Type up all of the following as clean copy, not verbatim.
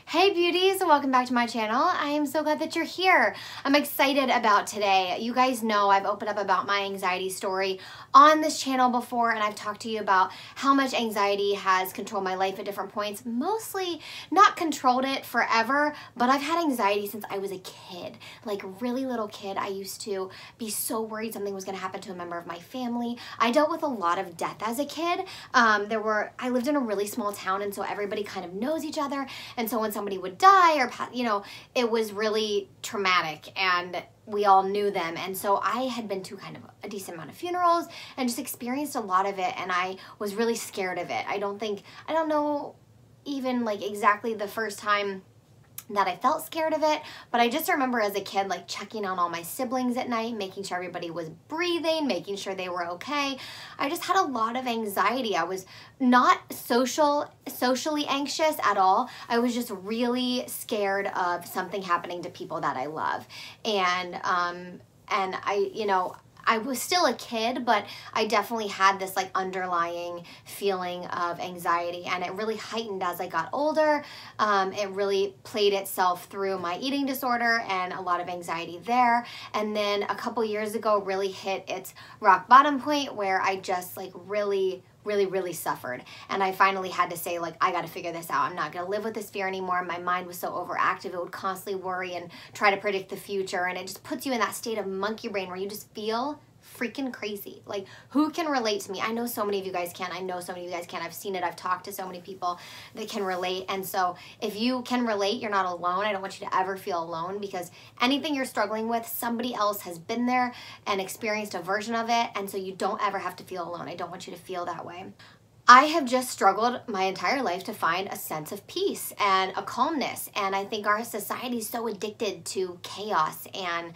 Hey beauties, and welcome back to my channel. I am so glad that you're here. I'm excited about today. You guys know I've opened up about my anxiety story on this channel before, and I've talked to you about how much anxiety has controlled my life at different points. Mostly not controlled it forever, but I've had anxiety since I was a kid. Like really little kid, I used to be so worried something was gonna happen to a member of my family. I dealt with a lot of death as a kid. I lived in a really small town, and so everybody kind of knows each other, and so when somebody would die or, it was really traumatic and we all knew them. And so I had been to kind of a decent amount of funerals and just experienced a lot of it, and I was really scared of it. I don't know even like exactly the first time that I felt scared of it, but I just remember as a kid like checking on all my siblings at night, making sure everybody was breathing, making sure they were okay. I just had a lot of anxiety. I was not socially anxious at all. I was just really scared of something happening to people that I love. And I was still a kid, but I definitely had this like underlying feeling of anxiety, and it really heightened as I got older. It really played itself through my eating disorder and a lot of anxiety there. And then a couple years ago really hit its rock bottom point where I just like really suffered. And I finally had to say, like, I got to figure this out. I'm not going to live with this fear anymore. My mind was so overactive. It would constantly worry and try to predict the future. And it just puts you in that state of monkey brain where you just feel freaking crazy. Like, who can relate to me? I know so many of you guys can. I know so many of you guys can. I've seen it. I've talked to so many people that can relate. And so if you can relate, you're not alone. I don't want you to ever feel alone, because anything you're struggling with, somebody else has been there and experienced a version of it. And so you don't ever have to feel alone. I don't want you to feel that way. I have just struggled my entire life to find a sense of peace and a calmness. And I think our society is so addicted to chaos and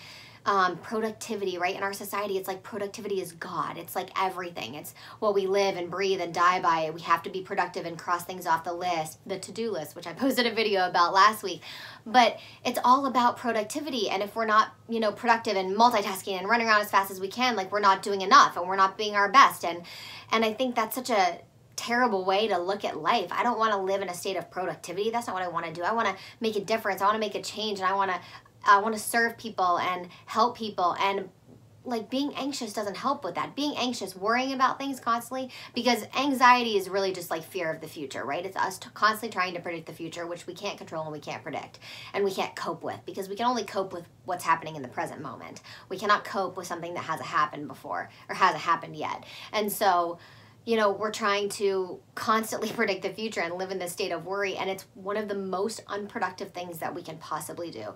productivity, right? In our society, it's like productivity is God. It's like everything. It's what we live and breathe and die by. We have to be productive and cross things off the list, the to-do list, which I posted a video about last week. But it's all about productivity. And if we're not, productive and multitasking and running around as fast as we can, like we're not doing enough and we're not being our best. And I think that's such a terrible way to look at life. I don't want to live in a state of productivity. That's not what I want to do. I want to make a difference. I want to make a change, and I want to serve people and help people. And like being anxious doesn't help with that. Being anxious, worrying about things constantly, because anxiety is really just like fear of the future, right? It's us constantly trying to predict the future, which we can't control and we can't predict and we can't cope with, because we can only cope with what's happening in the present moment. We cannot cope with something that hasn't happened before or hasn't happened yet. And so we're trying to constantly predict the future and live in this state of worry, and it's one of the most unproductive things that we can possibly do.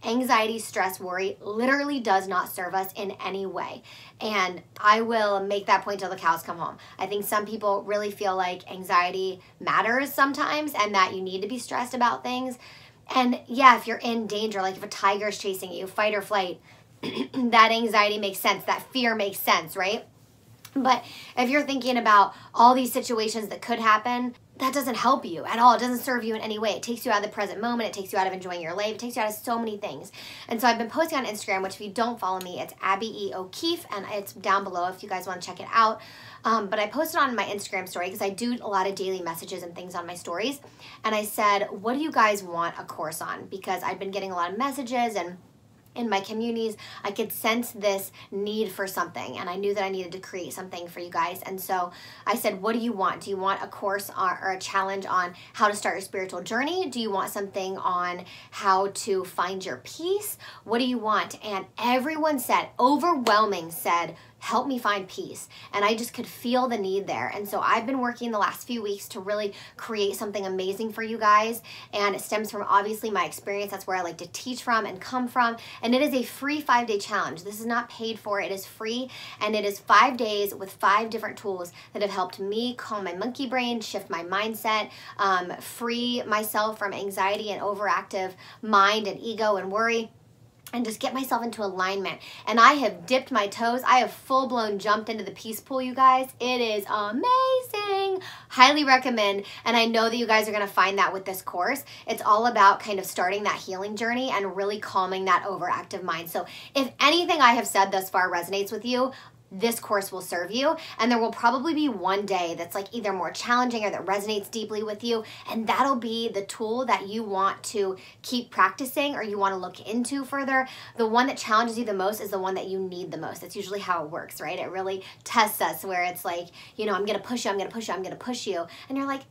Anxiety, stress, worry literally does not serve us in any way. And I will make that point till the cows come home. I think some people really feel like anxiety matters sometimes and that you need to be stressed about things. And yeah, if you're in danger, like if a tiger is chasing you, fight or flight, that anxiety makes sense. That fear makes sense, right? But if you're thinking about all these situations that could happen, that doesn't help you at all. It doesn't serve you in any way. It takes you out of the present moment. It takes you out of enjoying your life. It takes you out of so many things. And so I've been posting on Instagram, which if you don't follow me, it's Abby E. O'Keefe, and it's down below if you guys want to check it out. But I posted on my Instagram story because I do a lot of daily messages and things on my stories. And I said, what do you guys want a course on? Because I've been getting a lot of messages, and in my communities, I could sense this need for something, and I knew that I needed to create something for you guys. And so I said, what do you want? Do you want a course or a challenge on how to start your spiritual journey? Do you want something on how to find your peace? What do you want? And everyone said, overwhelming said, help me find peace. And I just could feel the need there. And so I've been working the last few weeks to really create something amazing for you guys. And it stems from obviously my experience. That's where I like to teach from and come from. And it is a free 5-day challenge. This is not paid for. It is free. And it is 5 days with 5 different tools that have helped me calm my monkey brain, shift my mindset, free myself from anxiety and overactive mind and ego and worry, and just get myself into alignment. And I have dipped my toes. I have full-blown jumped into the peace pool, you guys. It is amazing. Highly recommend. And I know that you guys are going to find that with this course. It's all about kind of starting that healing journey and really calming that overactive mind. So if anything I have said thus far resonates with you, this course will serve you. And there will probably be one day that's like either more challenging or that resonates deeply with you. And that'll be the tool that you want to keep practicing or you want to look into further. The one that challenges you the most is the one that you need the most. That's usually how it works, right? It really tests us where it's like, you know, I'm going to push you, I'm going to push you, I'm going to push you. And you're like,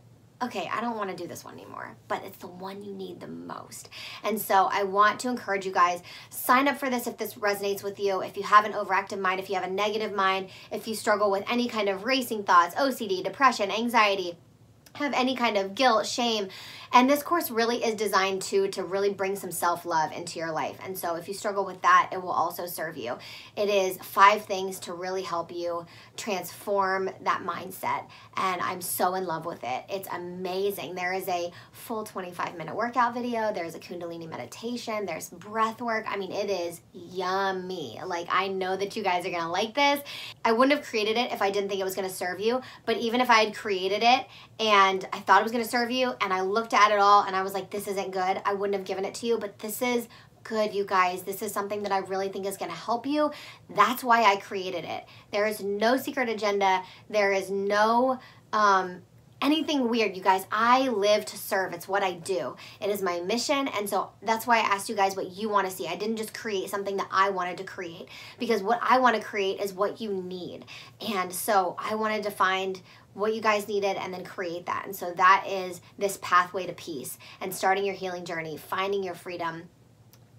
okay, I don't want to do this one anymore, but it's the one you need the most. And so I want to encourage you guys, sign up for this if this resonates with you. If you have an overactive mind, if you have a negative mind, if you struggle with any kind of racing thoughts, OCD, depression, anxiety, have any kind of guilt, shame. And this course really is designed to really bring some self-love into your life. And so if you struggle with that, it will also serve you. It is 5 things to really help you transform that mindset. And I'm so in love with it. It's amazing. There is a full 25-minute workout video. There's a Kundalini meditation. There's breath work. I mean, it is yummy. Like, I know that you guys are going to like this. I wouldn't have created it if I didn't think it was going to serve you. But even if I had created it and I thought it was going to serve you and I looked at it all and I was like, this isn't good, I wouldn't have given it to you. But this is good, you guys. This is something that I really think is going to help you. That's why I created it. There is no secret agenda. There is no anything weird, you guys. I live to serve. It's what I do. It is my mission. And so that's why I asked you guys what you want to see. I didn't just create something that I wanted to create, because what I want to create is what you need. And so I wanted to find what you guys needed and then create that. And so that is this pathway to peace and starting your healing journey, finding your freedom,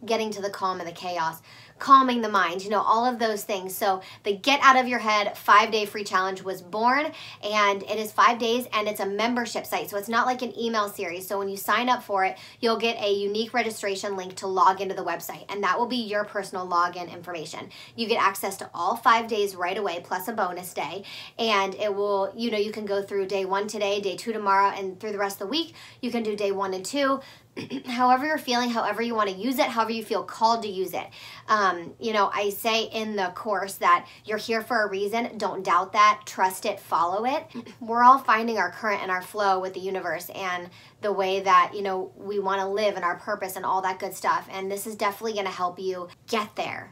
getting to the calm and the chaos, calming the mind, you know, all of those things. So the Get Out of Your Head 5-day free challenge was born, and it is 5 days, and it's a membership site. So it's not like an email series. So when you sign up for it, you'll get a unique registration link to log into the website, and that will be your personal login information. You get access to all 5 days right away, plus a bonus day, and it will, you know, you can go through day 1 today, day 2 tomorrow, and through the rest of the week, you can do day 1 and 2. However you're feeling, however you want to use it, however you feel called to use it. You know, I say in the course that you're here for a reason. Don't doubt that. Trust it. Follow it. We're all finding our current and our flow with the universe and the way that, you know, we want to live and our purpose and all that good stuff. And this is definitely going to help you get there.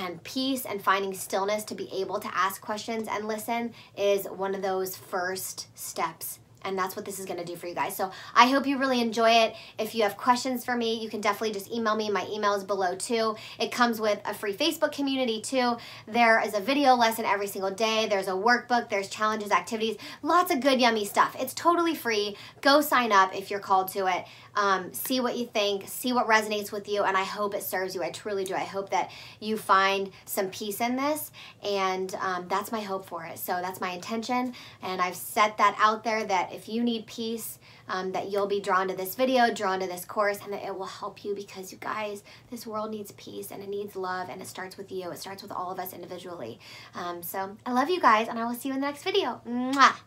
And peace and finding stillness to be able to ask questions and listen is one of those first steps. And that's what this is going to do for you guys. So I hope you really enjoy it. If you have questions for me, you can definitely just email me. My email is below too. It comes with a free Facebook community too. There is a video lesson every single day. There's a workbook. There's challenges, activities, lots of good, yummy stuff. It's totally free. Go sign up if you're called to it. See what you think. See what resonates with you. And I hope it serves you. I truly do. I hope that you find some peace in this. And that's my hope for it. So that's my intention. And I've set that out there that if you need peace, that you'll be drawn to this video, drawn to this course, and that it will help you, because you guys, this world needs peace and it needs love, and it starts with you. It starts with all of us individually. So I love you guys, and I will see you in the next video. Mwah!